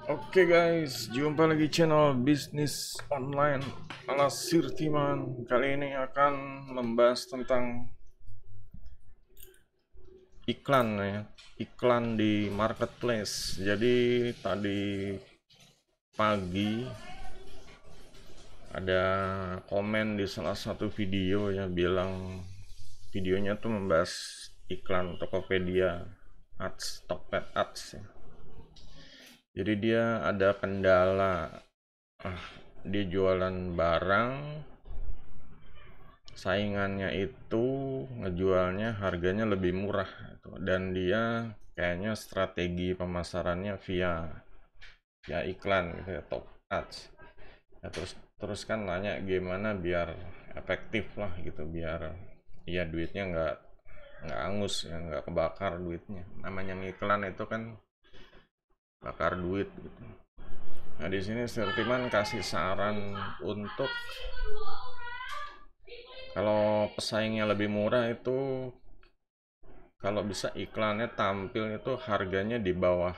Oke guys, jumpa lagi channel bisnis online ala Sirtiman. Kali ini akan membahas tentang iklan ya, iklan di marketplace. Jadi tadi pagi ada komen di salah satu video yang bilang videonya tuh membahas iklan Tokopedia Ads, Tokped Ads ya. Jadi dia ada kendala, ah, dia jualan barang, saingannya itu ngejualnya harganya lebih murah dan dia kayaknya strategi pemasarannya via iklan gitu ya, top ads ya. Terus kan nanya gimana biar efektif lah gitu, biar ya duitnya nggak angus ya, nggak kebakar duitnya. Namanya ngiklan itu kan bakar duit gitu. Nah di sini Sirtiman kasih saran untuk kalau pesaingnya lebih murah itu, kalau bisa iklannya tampil itu harganya di bawah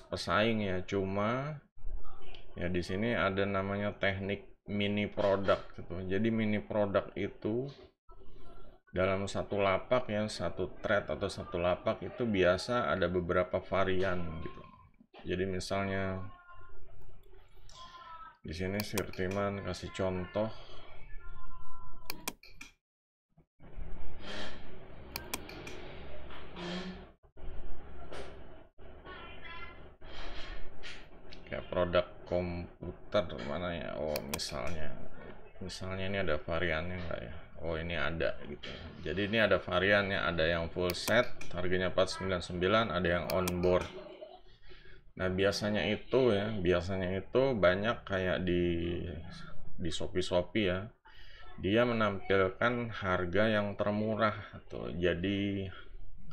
pesaing ya. Cuma ya di sini ada namanya teknik mini produk gitu. Jadi mini produk itu dalam satu lapak ya, satu thread atau satu lapak itu biasa ada beberapa varian gitu. Jadi misalnya di sini Sirtiman kasih contoh kayak produk komputer mana ya. Oh misalnya ini ada variannya enggak ya. Oh ini ada gitu. Jadi ini ada variannya, ada yang full set harganya 499, ada yang on board. Nah biasanya itu banyak kayak di Shopee ya, dia menampilkan harga yang termurah tuh. Jadi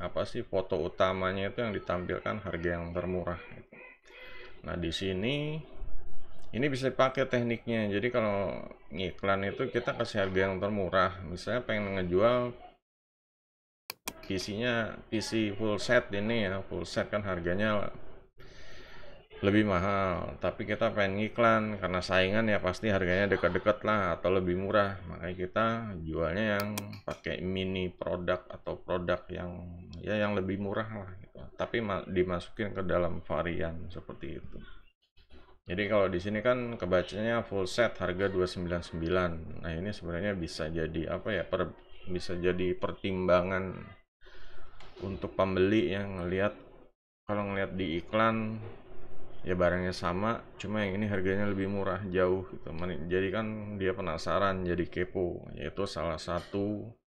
apa sih, foto utamanya itu yang ditampilkan harga yang termurah. Nah di sini ini bisa dipakai tekniknya. Jadi kalau ngiklan itu kita kasih harga yang termurah. Misalnya pengen ngejual PC full set ini ya, full set kan harganya lebih mahal. Tapi kita pengen ngiklan karena saingan ya pasti harganya dekat-dekat lah atau lebih murah. Makanya kita jualnya yang pakai mini produk atau produk yang ya yang lebih murah lah gitu. Tapi dimasukin ke dalam varian seperti itu. Jadi kalau di sini kan kebacanya full set harga 299. Nah, ini sebenarnya bisa jadi apa ya? Bisa jadi pertimbangan untuk pembeli yang ngelihat, kalau ngelihat di iklan ya barangnya sama, cuma yang ini harganya lebih murah jauh gitu. Jadi kan dia penasaran, jadi kepo. Yaitu salah satu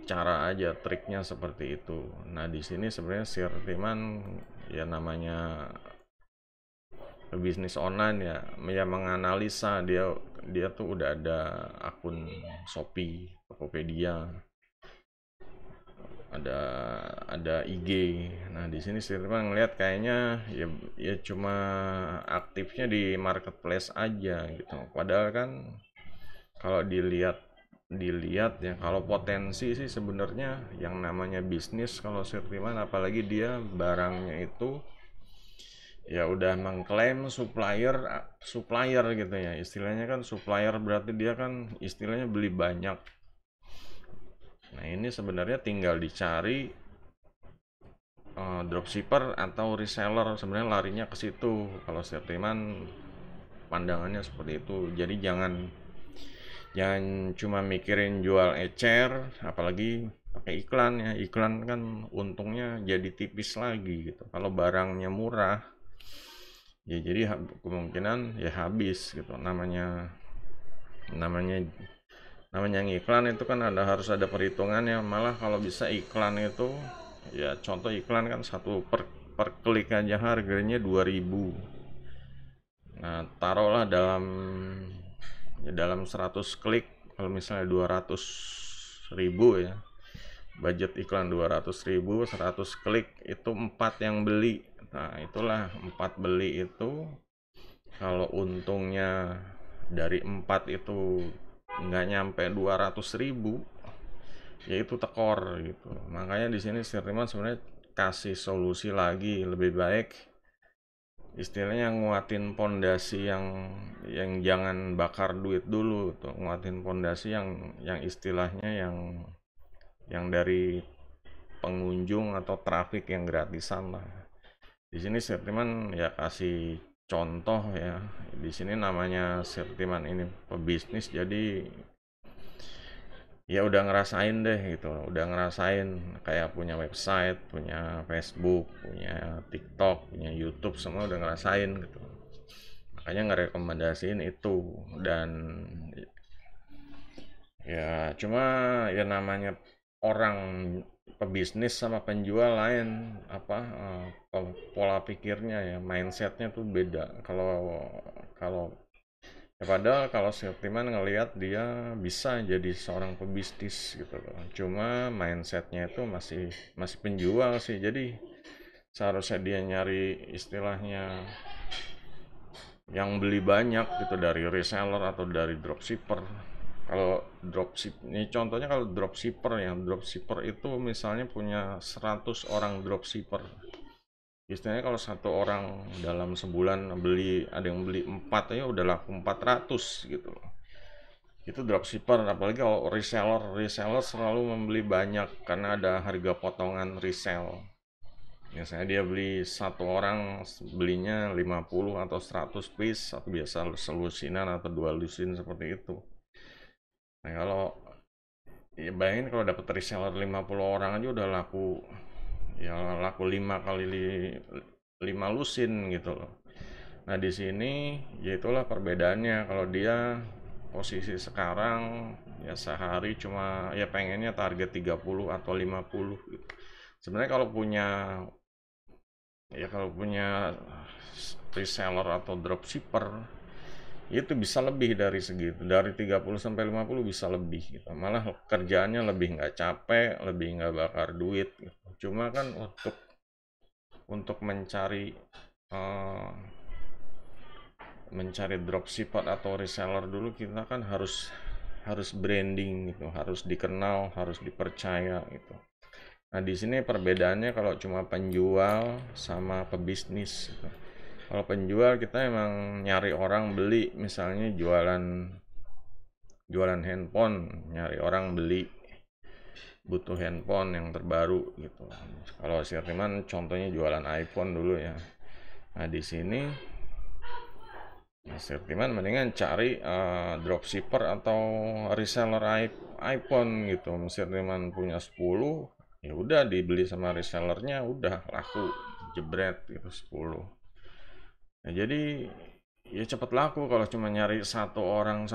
cara aja, triknya seperti itu. Nah, di sini sebenarnya Sirtiman ya namanya bisnis online ya, menganalisa. Dia tuh udah ada akun Shopee, Tokopedia, ada IG. Nah di sini sih memang ngelihat kayaknya ya cuma aktifnya di marketplace aja gitu. Padahal kan kalau dilihat ya, kalau potensi sih sebenarnya yang namanya bisnis kalau Sirtiman, apalagi dia barangnya itu ya udah mengklaim supplier supplier gitu ya. Istilahnya kan supplier berarti dia kan istilahnya beli banyak. Nah ini sebenarnya tinggal dicari dropshipper atau reseller, sebenarnya larinya ke situ kalau Sirtiman pandangannya seperti itu. Jadi jangan jangan cuma mikirin jual ecer, apalagi pakai iklan ya. Iklan kan untungnya jadi tipis lagi gitu. Kalau barangnya murah ya jadi kemungkinan ya habis gitu. Namanya namanya ngiklan itu kan harus ada perhitungannya. Malah kalau bisa iklan itu ya, contoh iklan kan per klik aja harganya 2000. Nah taruhlah dalam 100 klik, kalau misalnya 200.000 ya, budget iklan 200.000, 100 klik itu 4 yang beli. Nah itulah 4 beli itu, kalau untungnya dari 4 itu nggak nyampe 200.000 ya itu tekor gitu. Makanya di sini Sirtiman sebenarnya kasih solusi lagi, lebih baik istilahnya nguatin pondasi yang jangan bakar duit dulu tuh, nguatin pondasi yang istilahnya yang dari pengunjung atau traffic yang gratisan lah. Di sini Sirtiman ya kasih contoh ya. Di sini namanya Sirtiman ini pebisnis, jadi ya udah ngerasain deh gitu, udah ngerasain kayak punya website, punya Facebook, punya TikTok, punya YouTube, semua udah ngerasain gitu. Makanya ngerekomendasiin itu. Dan ya cuma ya namanya orang pebisnis sama penjual lain, apa pola pikirnya ya, mindsetnya tuh beda. Kalau ya padahal kalau Septiman ngelihat dia bisa jadi seorang pebisnis gitu loh. Cuma mindsetnya itu masih masih penjual sih. Jadi seharusnya dia nyari istilahnya yang beli banyak gitu dari reseller atau dari dropshipper. Kalau dropship ini contohnya, kalau dropshipper ya, dropshipper itu misalnya punya 100 orang dropshipper. Istilahnya kalau satu orang dalam sebulan beli, ada yang beli 4 aja udah laku 400 gitu loh. Itu dropshipper. Apalagi kalau reseller selalu membeli banyak karena ada harga potongan resell. Biasanya dia beli satu orang belinya 50 atau 100 piece, atau biasa selusinan atau dua lusin seperti itu. Nah, kalau ya bayangin kalau dapat reseller 50 orang aja udah laku, ya laku 5 kali 5 lusin gitu loh. Nah, di sini ya itulah perbedaannya. Kalau dia posisi sekarang ya sehari cuma ya pengennya target 30 atau 50 gitu. Sebenarnya kalau punya reseller atau dropshipper itu bisa lebih dari segitu, dari 30 sampai 50 bisa lebih gitu. Malah kerjaannya lebih nggak capek, lebih nggak bakar duit gitu. Cuma kan untuk uh, mencari dropshipper atau reseller dulu, kita kan harus branding gitu, harus dikenal, harus dipercaya gitu. Nah, di sini perbedaannya kalau cuma penjual sama pebisnis gitu. Kalau penjual kita emang nyari orang beli, misalnya jualan handphone, nyari orang beli, butuh handphone yang terbaru gitu. Kalau Sirtiman contohnya jualan iPhone dulu ya. Nah, di sini Sirtiman mendingan cari dropshipper atau reseller iPhone gitu. Sirtiman punya 10, ya udah dibeli sama resellernya, udah laku jebret gitu 10. Nah, jadi ya cepet laku kalau cuma nyari satu orang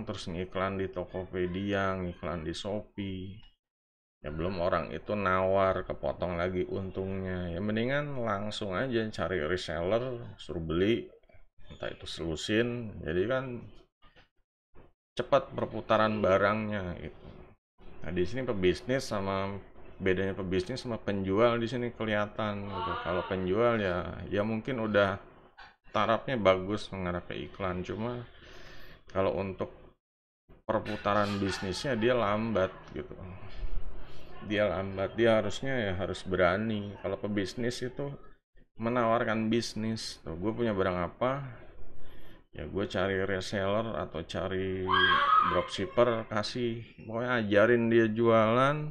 terus ngiklan di Tokopedia, ngiklan di Shopee. Ya belum orang itu nawar, kepotong lagi untungnya. Ya mendingan langsung aja cari reseller, suruh beli, entah itu selusin. Jadi kan cepat perputaran barangnya gitu. Nah, di sini bedanya pebisnis sama penjual di sini kelihatan gitu. Kalau penjual ya mungkin udah tarafnya bagus mengarah ke iklan, cuma kalau untuk perputaran bisnisnya dia lambat gitu. Dia harusnya ya harus berani. Kalau pebisnis itu menawarkan bisnis tuh, gue punya barang apa, ya gue cari reseller atau cari dropshipper, kasih, pokoknya ajarin dia jualan,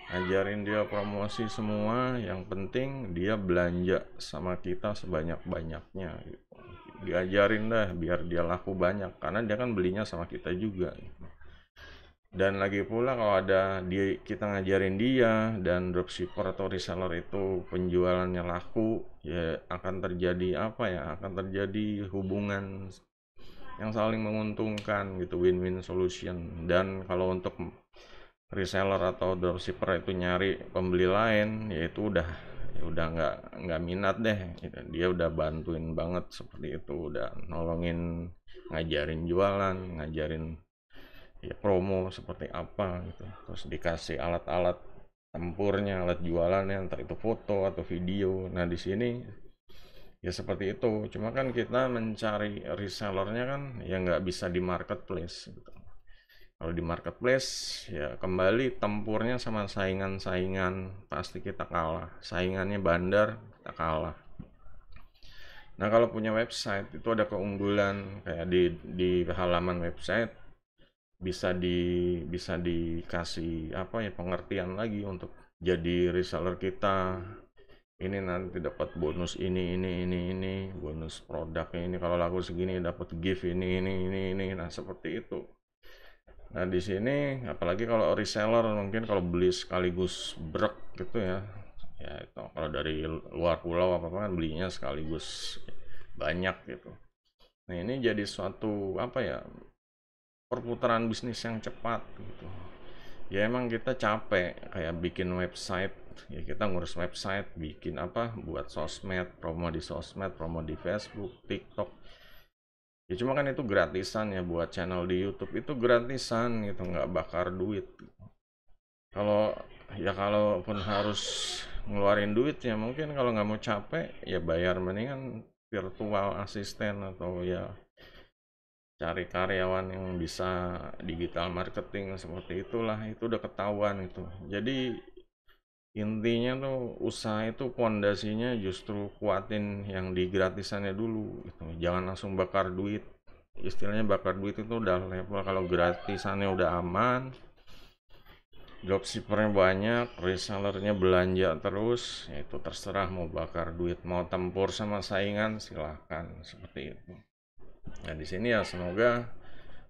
ajarin dia promosi, semua yang penting dia belanja sama kita sebanyak-banyaknya gitu. Diajarin dah biar dia laku banyak, karena dia kan belinya sama kita juga gitu. Dan lagi pula kalau kita ngajarin dia dan dropshipper atau reseller itu penjualannya laku, ya akan terjadi apa ya, akan terjadi hubungan yang saling menguntungkan gitu, win-win solution. Dan kalau untuk reseller atau dropshipper itu nyari pembeli lain, yaitu udah nggak minat deh gitu. Dia udah bantuin banget seperti itu, udah nolongin, ngajarin jualan, ngajarin ya promo seperti apa gitu, terus dikasih alat-alat tempurnya, alat jualannya, entah itu foto atau video. Nah, di sini ya seperti itu. Cuma kan kita mencari resellernya kan ya nggak bisa di marketplace gitu. Kalau di marketplace ya kembali tempurnya sama saingan-saingan, pasti kita kalah. Saingannya bandar, kita kalah. Nah, kalau punya website itu ada keunggulan kayak di halaman website bisa dikasih apa ya, pengertian lagi untuk jadi reseller kita. Ini nanti dapat bonus ini, bonus produknya ini, kalau laku segini dapat gift ini. Nah, seperti itu. Nah, di sini apalagi kalau reseller, mungkin kalau beli sekaligus brek gitu ya. Ya itu kalau dari luar pulau apa kan belinya sekaligus banyak gitu. Nah, ini jadi suatu apa ya, perputaran bisnis yang cepat gitu. Ya emang kita capek kayak bikin website, ya kita ngurus website, bikin apa, buat sosmed, promo di sosmed, promo di Facebook, TikTok. Ya cuma kan itu gratisan ya, buat channel di YouTube itu gratisan gitu, nggak bakar duit. Kalau ya kalaupun harus ngeluarin duit ya mungkin kalau nggak mau capek ya bayar, mendingan virtual asisten atau ya cari karyawan yang bisa digital marketing seperti itulah, itu udah ketahuan itu. Jadi intinya tuh usaha itu pondasinya justru kuatin yang di gratisannya dulu gitu. Jangan langsung bakar duit. Istilahnya bakar duit itu udah level kalau gratisannya udah aman, dropshippernya banyak, resellernya belanja terus, ya itu terserah mau bakar duit, mau tempur sama saingan silahkan seperti itu. Nah, di sini ya semoga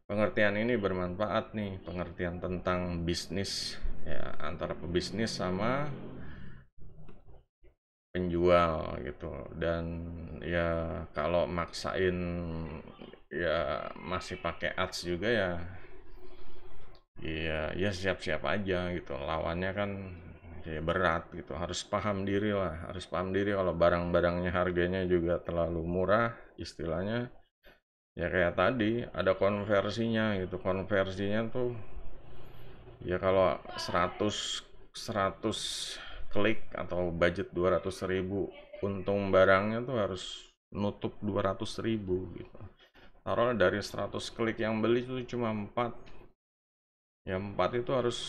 pengertian ini bermanfaat nih, pengertian tentang bisnis ya, antara pebisnis sama penjual gitu. Dan ya kalau maksain ya masih pakai ads juga ya, ya siap-siap aja gitu. Lawannya kan ya berat gitu. Harus paham diri lah, harus paham diri kalau barang-barangnya harganya juga terlalu murah istilahnya. Ya kayak tadi ada konversinya gitu. Konversinya tuh ya kalau 100 klik atau budget 200.000, untung barangnya tuh harus nutup 200.000 gitu. Taruh dari 100 klik yang beli itu cuma 4, ya 4 itu harus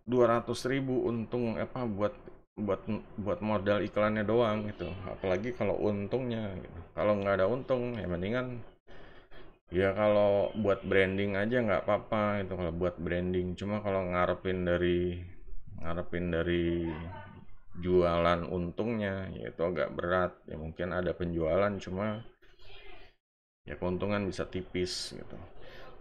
200.000 untung apa, buat buat modal iklannya doang gitu. Apalagi kalau untungnya gitu. Kalau nggak ada untung ya mendingan ya kalau buat branding aja nggak apa-apa itu, kalau buat branding. Cuma kalau ngarepin dari jualan untungnya ya itu agak berat ya, mungkin ada penjualan cuma ya keuntungan bisa tipis gitu.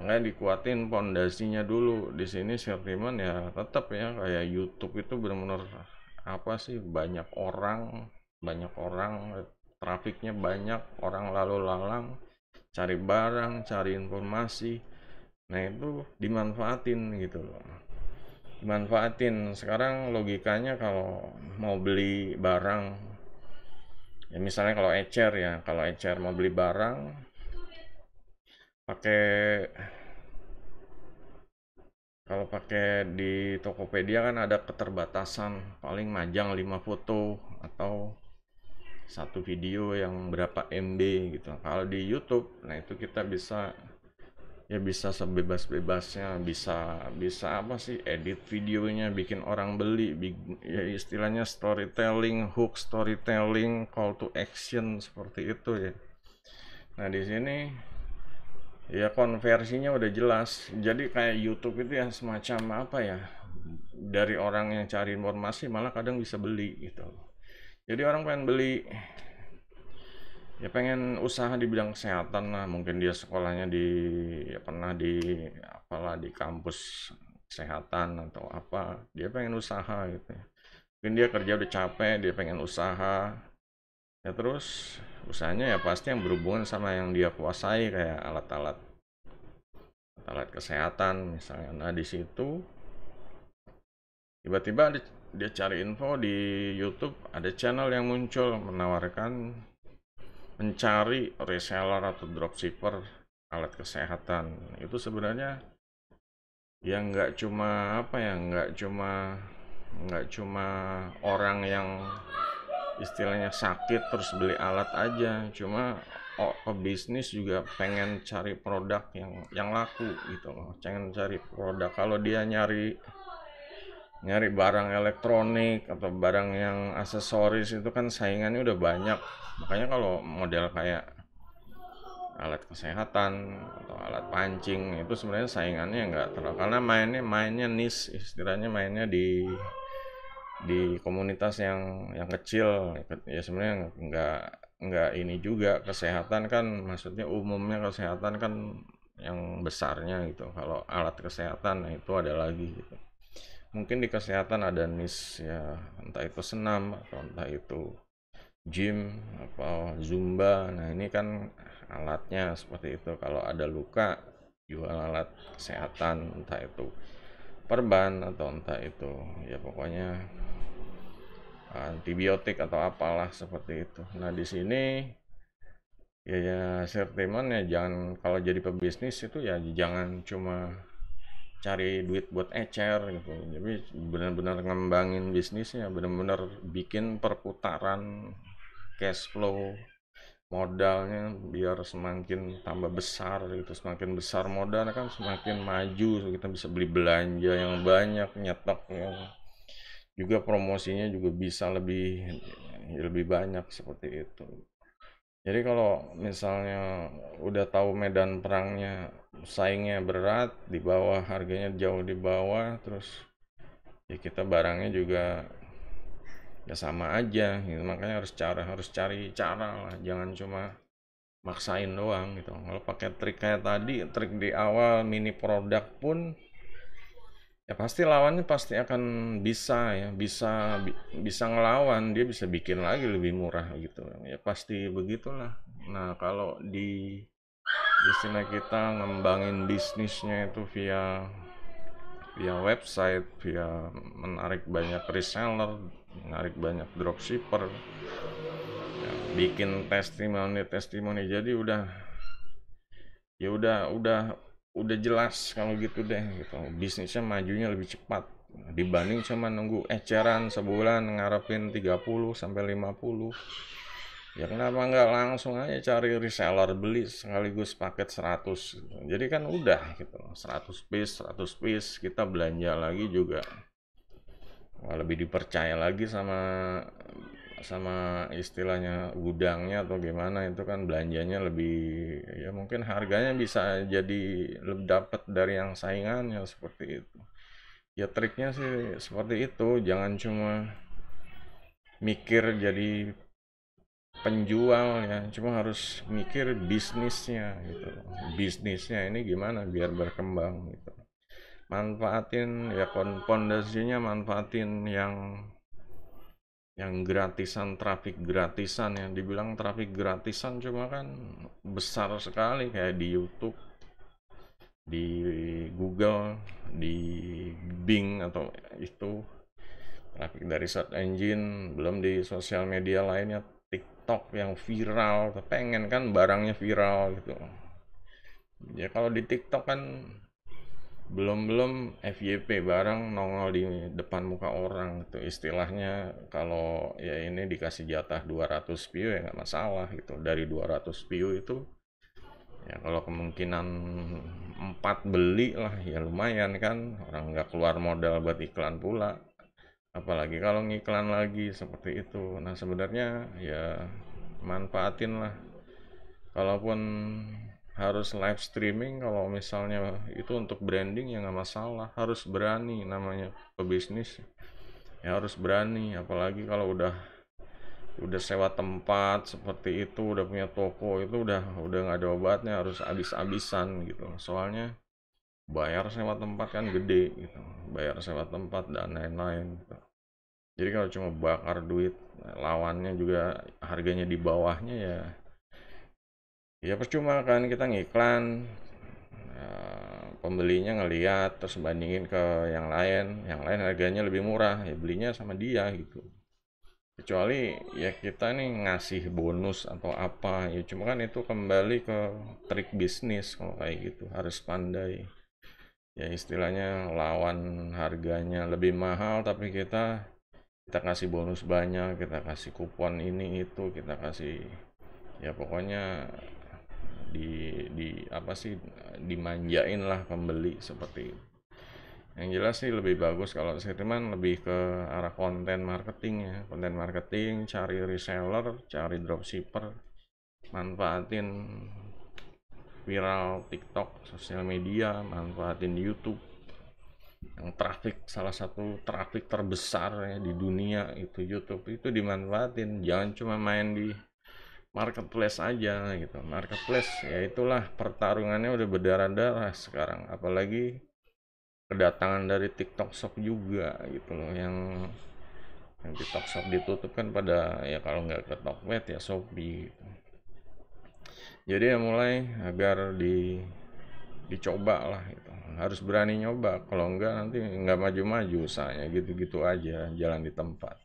Makanya dikuatin pondasinya dulu. Di sini Sirtiman ya tetap ya kayak YouTube itu benar-benar apa sih, banyak orang, trafiknya banyak, orang lalu lalang cari barang, cari informasi. Nah, itu dimanfaatin gitu loh. Dimanfaatin. Sekarang logikanya kalau mau beli barang, ya misalnya kalau ecer mau beli barang pakai kalau pakai di Tokopedia kan ada keterbatasan, paling majang 5 foto atau satu video yang berapa MB gitu. Kalau di YouTube, nah itu kita bisa sebebas-bebasnya, bisa apa sih, edit videonya, bikin orang beli, ya istilahnya storytelling, hook storytelling, call to action seperti itu ya. Nah, di sini ya konversinya udah jelas. Jadi kayak YouTube itu ya semacam apa ya? Dari orang yang cari informasi malah kadang bisa beli gitu. Jadi orang pengen beli, ya pengen usaha di bidang kesehatan lah, mungkin dia sekolahnya ya pernah di apalah di kampus kesehatan atau apa, dia pengen usaha gitu ya. Mungkin dia kerja udah capek, dia pengen usaha. Ya terus usahanya ya pasti yang berhubungan sama yang dia kuasai, kayak alat-alat kesehatan misalnya. Nah, di situ tiba-tiba dia cari info di YouTube, ada channel yang muncul menawarkan mencari reseller atau dropshipper alat kesehatan. Itu sebenarnya ya nggak cuma orang yang istilahnya sakit terus beli alat aja, cuma pebisnis juga pengen cari produk yang laku gitu loh, pengen cari produk. Kalau dia nyari nyari barang elektronik atau barang yang aksesoris itu kan saingannya udah banyak. Makanya kalau model kayak alat kesehatan atau alat pancing itu sebenarnya saingannya nggak terlalu, karena mainnya niche, istilahnya mainnya di komunitas yang kecil ya. Sebenarnya nggak ini juga. Kesehatan kan maksudnya umumnya, kesehatan kan yang besarnya gitu. Kalau alat kesehatan, nah itu ada lagi gitu. Mungkin di kesehatan ada niche ya, entah itu senam atau entah itu gym atau zumba. Nah ini kan alatnya seperti itu. Kalau ada luka, jual alat kesehatan, entah itu perban atau entah itu ya pokoknya antibiotik atau apalah seperti itu. Nah di sini ya Sertiman ya, jangan kalau jadi pebisnis itu ya jangan cuma cari duit buat ecer gitu. Jadi benar-benar ngembangin bisnisnya, benar-benar bikin perputaran cash flow modalnya biar semakin tambah besar gitu. Semakin besar modal kan semakin maju, kita bisa beli belanja yang banyak, nyetok yang juga promosinya juga bisa lebih banyak seperti itu. Jadi kalau misalnya udah tahu medan perangnya, saingnya berat, di bawah harganya jauh di bawah, terus ya kita barangnya juga ya sama aja gitu. Makanya harus cari cara lah, jangan cuma maksain doang gitu. Kalau pakai trik kayak tadi, trik di awal mini produk pun ya pasti lawannya pasti akan bisa ya, bisa ngelawan, dia bisa bikin lagi lebih murah gitu ya, pasti begitulah. Nah kalau di istilah kita ngembangin bisnisnya itu via via website, via menarik banyak reseller, menarik banyak dropshipper ya, bikin testimoni, jadi udah jelas kalau gitu deh gitu. Bisnisnya majunya lebih cepat dibanding cuma nunggu eceran sebulan ngarepin 30 sampai 50. Ya kenapa nggak langsung aja cari reseller, beli sekaligus paket 100 gitu. Jadi kan udah gitu, 100 piece kita belanja lagi juga. Wah, lebih dipercaya lagi sama sama istilahnya gudangnya atau gimana, itu kan belanjanya lebih ya, mungkin harganya bisa jadi lebih dapat dari yang saingannya seperti itu. Ya triknya sih seperti itu, jangan cuma mikir jadi penjual ya, cuma harus mikir bisnisnya gitu. Bisnisnya ini gimana biar berkembang gitu. Manfaatin ya pondasinya, manfaatin yang gratisan, traffic gratisan, yang dibilang traffic gratisan cuma kan besar sekali kayak di YouTube, di Google, di Bing atau itu traffic dari search engine, belum di sosial media lainnya, TikTok yang viral, pengen kan barangnya viral gitu ya. Kalau di TikTok kan belum FYP barang nongol di depan muka orang itu istilahnya. Kalau ya ini dikasih jatah 200 view ya nggak masalah gitu. Dari 200 view itu ya kalau kemungkinan 4 beli lah ya lumayan kan, orang nggak keluar modal buat iklan pula, apalagi kalau ngiklan lagi seperti itu. Nah sebenarnya ya manfaatin lah, kalaupun harus live streaming, kalau misalnya itu untuk branding ya nggak masalah, harus berani, namanya pebisnis ya harus berani. Apalagi kalau udah sewa tempat seperti itu, udah punya toko, itu udah nggak ada obatnya, harus habis-habisan gitu. Soalnya bayar sewa tempat kan gede gitu, bayar sewa tempat dan lain-lain gitu. Jadi kalau cuma bakar duit, lawannya juga harganya di bawahnya ya percuma kan kita ngiklan. Pembelinya ngeliat terus bandingin ke yang lain harganya lebih murah, ya belinya sama dia gitu. Kecuali ya kita nih ngasih bonus atau apa ya, cuma kan itu kembali ke trik bisnis. Kalau kayak gitu harus pandai ya, istilahnya lawan harganya lebih mahal tapi kita kasih bonus banyak, kita kasih kupon ini itu, kita kasih Ya pokoknya di apa sih, dimanjain lah pembeli seperti itu. Yang jelas sih lebih bagus kalau Sirman lebih ke arah konten marketing ya, konten marketing, cari reseller, cari dropshipper, manfaatin viral TikTok, sosial media, manfaatin YouTube yang traffic, salah satu traffic terbesar ya di dunia itu YouTube, itu dimanfaatin. Jangan cuma main di marketplace aja gitu. Marketplace ya itulah pertarungannya udah berdarah-darah sekarang, apalagi kedatangan dari TikTok Shop juga gitu loh, yang TikTok Shop ditutup kan pada ya kalau nggak ke Tokped ya Shopee gitu. Jadi ya mulai agar dicoba lah gitu, harus berani nyoba, kalau enggak nanti nggak maju-maju usahanya, gitu-gitu aja jalan di tempat.